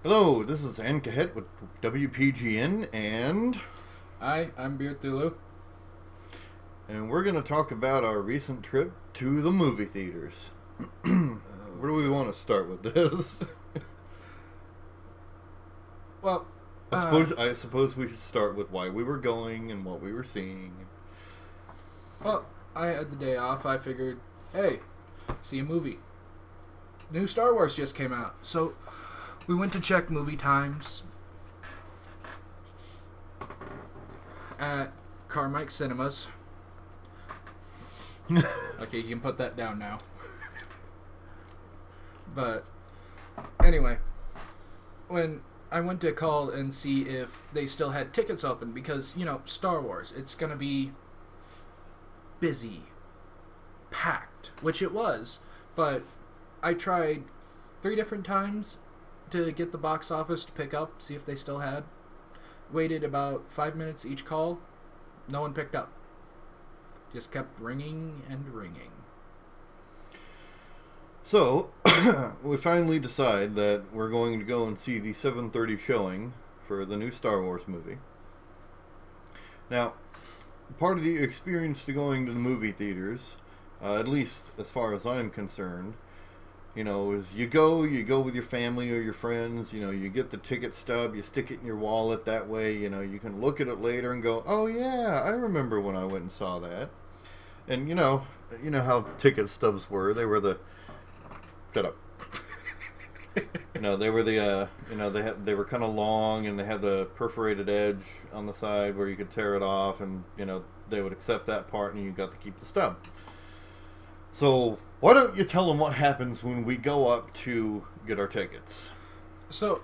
Hello, this is Ankahet with WPGN, Hi, I'm Beard Thulu. and we're going to talk about our recent trip to the movie theaters. Where do we want to start with this? Well, I suppose we should start with why we were going and what we were seeing. I had the day off. I figured, hey, see a movie. New Star Wars just came out, so we went to check movie times at Carmike Cinemas. Okay, you can put that down now. But anyway, when I went to call and see if they still had tickets open, because, Star Wars, it's going to be busy, packed, which it was. But I tried 3 different times to get the box office to pick up, see if they still had. Waited about 5 minutes each call. No one picked up. Just kept ringing and ringing. So, we finally decide that we're going to go and see the 7:30 showing for the new Star Wars movie. Now, part of the experience to going to the movie theaters, at least as far as I'm concerned, is you go with your family or your friends, you get the ticket stub, you stick it in your wallet, that way, you can look at it later and go, oh yeah, I remember when I went and saw that. And you know how ticket stubs were, they were the, shut up. They were they were kind of long and they had the perforated edge on the side where you could tear it off, and they would accept that part and you got to keep the stub. So why don't you tell them what happens when we go up to get our tickets? So,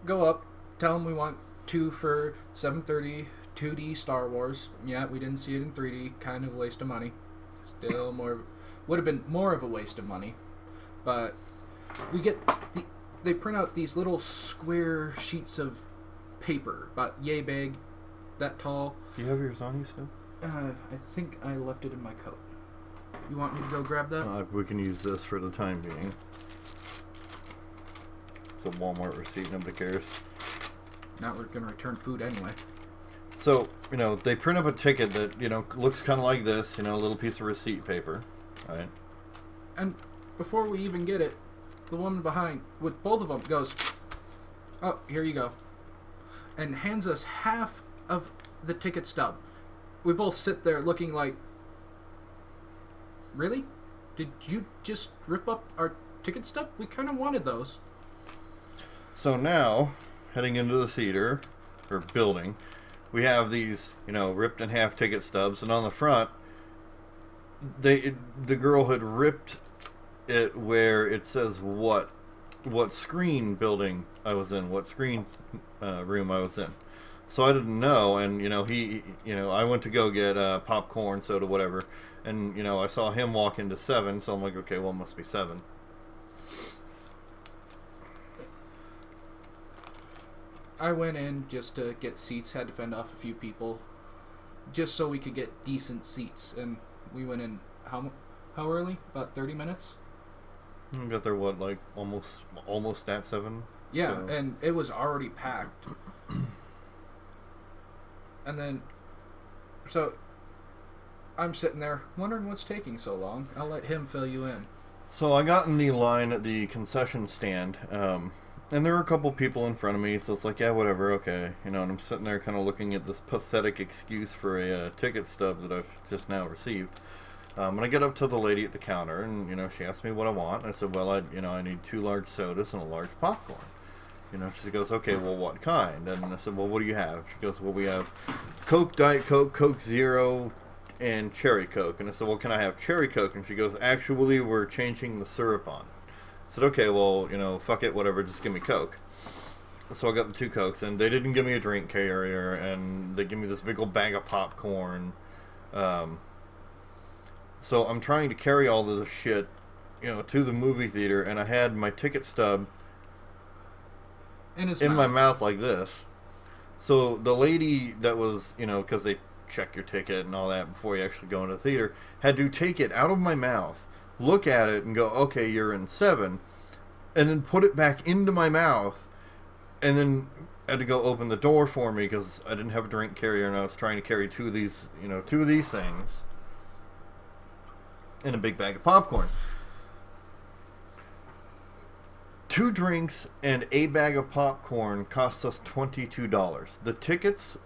go up, tell them we want 2 for 7:30 2D Star Wars. Yeah, we didn't see it in 3D. Kind of a waste of money. Still would have been more of a waste of money. But we get they print out these little square sheets of paper, about yay big, that tall. Do you have yours on you still? I think I left it in my coat. You want me to go grab that? We can use this for the time being. It's a Walmart receipt, nobody cares. Now we're going to return food anyway. So, they print up a ticket that, looks kind of like this, a little piece of receipt paper, right? And before we even get it, the woman behind, with both of them, goes, oh, here you go. And hands us half of the ticket stub. We both sit there looking like, really? Did you just rip up our ticket stub? We kind of wanted those. So now, heading into the theater, or building, we have these, ripped in half ticket stubs, and on the front, the girl had ripped it where it says what screen building I was in, what screen room I was in. So I didn't know, and I went to go get popcorn, soda, whatever, and I saw him walk into 7, so I'm like, okay, well, it must be 7. I went in just to get seats, had to fend off a few people, just so we could get decent seats, and we went in how early? About 30 minutes? We got there, almost at 7? Yeah, so. And it was already packed. And then, so, I'm sitting there wondering what's taking so long. I'll let him fill you in. So I got in the line at the concession stand, and there were a couple people in front of me, so it's like, yeah, whatever, okay. And I'm sitting there kind of looking at this pathetic excuse for a ticket stub that I've just now received. And I get up to the lady at the counter, and, she asked me what I want. And I said, well, I need 2 large sodas and a large popcorn. She goes, okay, well, what kind? And I said, well, what do you have? She goes, well, we have Coke, Diet Coke, Coke Zero, and Cherry Coke. And I said, well, can I have Cherry Coke? And she goes, actually, we're changing the syrup on. I said, okay, well, fuck it, whatever, just give me Coke. So I got the 2 Cokes, and they didn't give me a drink carrier, and they give me this big old bag of popcorn. So I'm trying to carry all of this shit, to the movie theater, and I had my ticket stub in my mouth like this. So the lady that was, because they check your ticket and all that before you actually go into the theater, had to take it out of my mouth, look at it, and go, okay, you're in 7. and then put it back into my mouth, and then had to go open the door for me because I didn't have a drink carrier, and I was trying to carry two of these things and a big bag of popcorn. 2 drinks and a bag of popcorn cost us $22. The tickets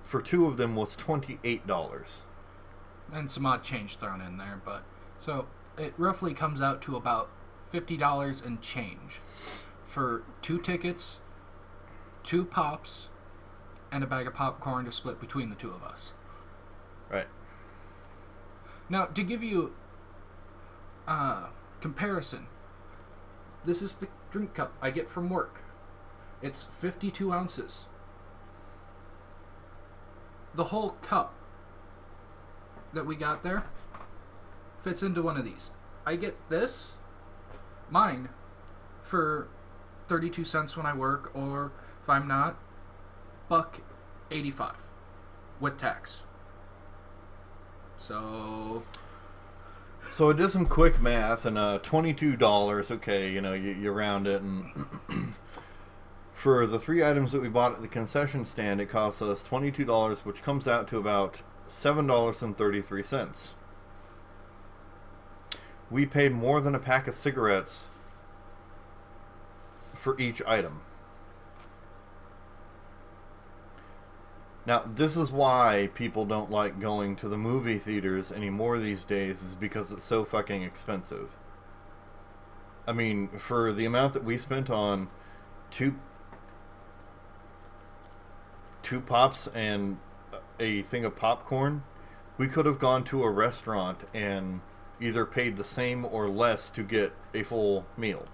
for 2 of them was $28. And some odd change thrown in there, but so it roughly comes out to about $50 and change for 2 tickets, 2 pops, and a bag of popcorn to split between the 2 of us. Right. Now, to give you comparison, this is the drink cup I get from work. It's 52 ounces. The whole cup that we got there fits into one of these. I get this, mine, for 32 cents when I work, or if I'm not, $1.85 with tax. So I did some quick math, and $22, okay, you round it, and for the 3 items that we bought at the concession stand, it cost us $22, which comes out to about $7.33. We paid more than a pack of cigarettes for each item. Now, this is why people don't like going to the movie theaters anymore these days, is because it's so fucking expensive. I mean, for the amount that we spent on two pops and a thing of popcorn, we could have gone to a restaurant and either paid the same or less to get a full meal.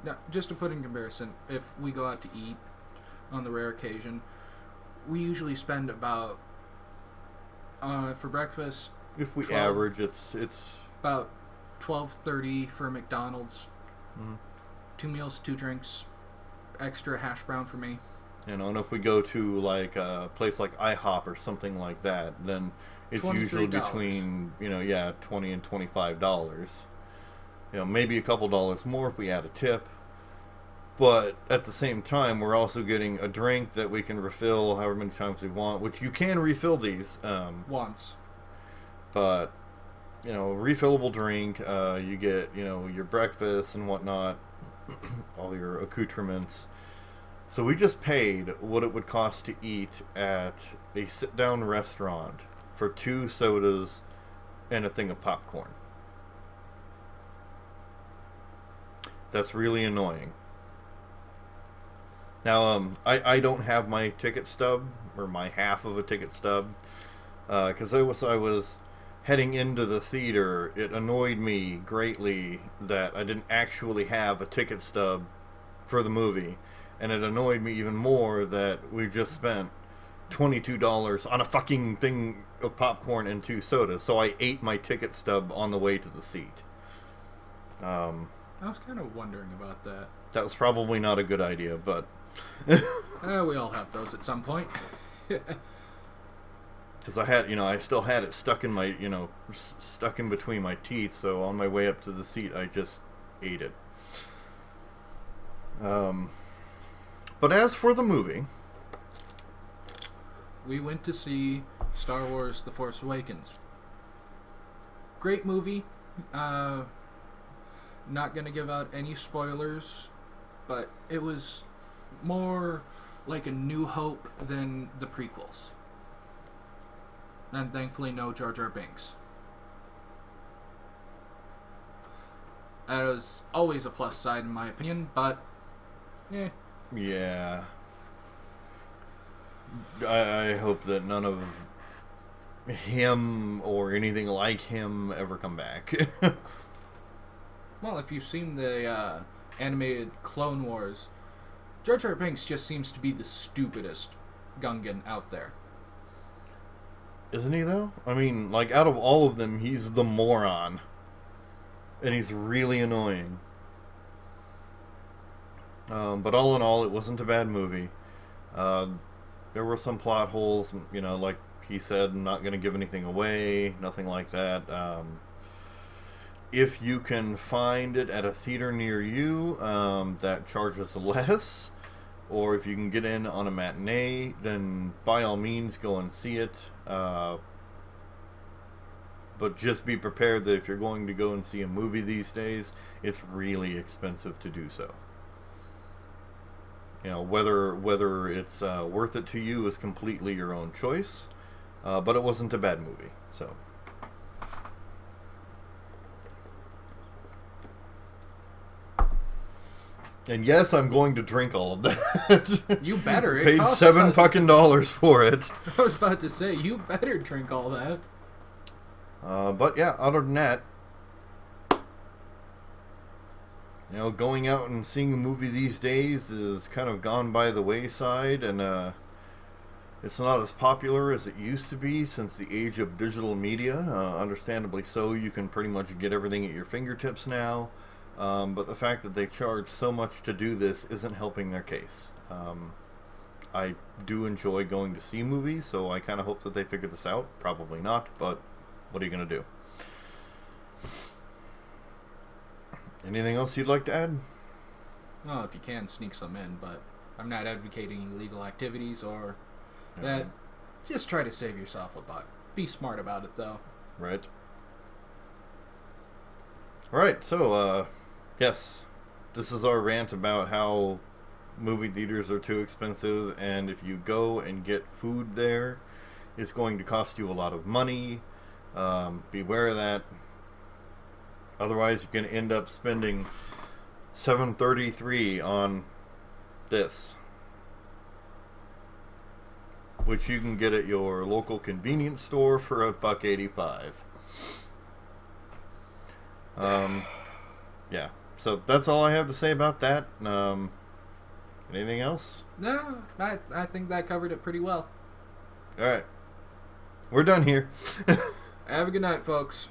Now, just to put in comparison, if we go out to eat on the rare occasion, we usually spend about, for breakfast, if we average, it's about $12.30 for McDonald's. Mm-hmm. 2 meals, 2 drinks, extra hash brown for me. And if we go to like a place like IHOP or something like that, then it's usually between $20 and $25. Maybe a couple dollars more if we add a tip. But at the same time, we're also getting a drink that we can refill however many times we want, which you can refill these. Once. But, refillable drink, you get, your breakfast and whatnot, all your accoutrements. So we just paid what it would cost to eat at a sit-down restaurant for 2 sodas and a thing of popcorn. That's really annoying. Now, I don't have my ticket stub, or my half of a ticket stub, because I was heading into the theater. It annoyed me greatly that I didn't actually have a ticket stub for the movie, and it annoyed me even more that we just spent $22 on a fucking thing of popcorn and 2 sodas, so I ate my ticket stub on the way to the seat. I was kind of wondering about that. That was probably not a good idea, but... we all have those at some point. Because I still had it stuck in my, stuck in between my teeth, so on my way up to the seat, I just ate it. But as for the movie... We went to see Star Wars The Force Awakens. Great movie. Not going to give out any spoilers, but it was more like a New Hope than the prequels. And thankfully no Jar Jar Binks. That was always a plus side in my opinion, but yeah. I hope that none of him or anything like him ever come back. Well, if you've seen the animated Clone Wars, Jar Jar Binks just seems to be the stupidest Gungan out there. Isn't he, though? I mean, like, out of all of them, he's the moron. And he's really annoying. But all in all, it wasn't a bad movie. There were some plot holes, like he said, I'm not going to give anything away, nothing like that. if you can find it at a theater near you that charges less, or if you can get in on a matinee, then by all means go and see it. But just be prepared that if you're going to go and see a movie these days, it's really expensive to do so. You know, whether it's worth it to you is completely your own choice. But it wasn't a bad movie, so. And yes, I'm going to drink all of that. You better. It Paid costs $7 for it. I was about to say, you better drink all that. But yeah, other than that, you know, going out and seeing a movie these days is kind of gone by the wayside, and it's not as popular as it used to be since the age of digital media. Understandably so, you can pretty much get everything at your fingertips now. But the fact that they charge so much to do this isn't helping their case. I do enjoy going to see movies, so I kind of hope that they figure this out. Probably not, but what are you going to do? Anything else you'd like to add? Well, if you can, sneak some in, but I'm not advocating illegal activities or that. Just try to save yourself a buck. Be smart about it, though. Right. Alright, so, yes. This is our rant about how movie theaters are too expensive, and if you go and get food there, it's going to cost you a lot of money. Beware of that. Otherwise, you can end up spending $7.33 on this, which you can get at your local convenience store for $1.85. Yeah. So that's all I have to say about that. Anything else? No, I think that covered it pretty well. All right. We're done here. Have a good night, folks.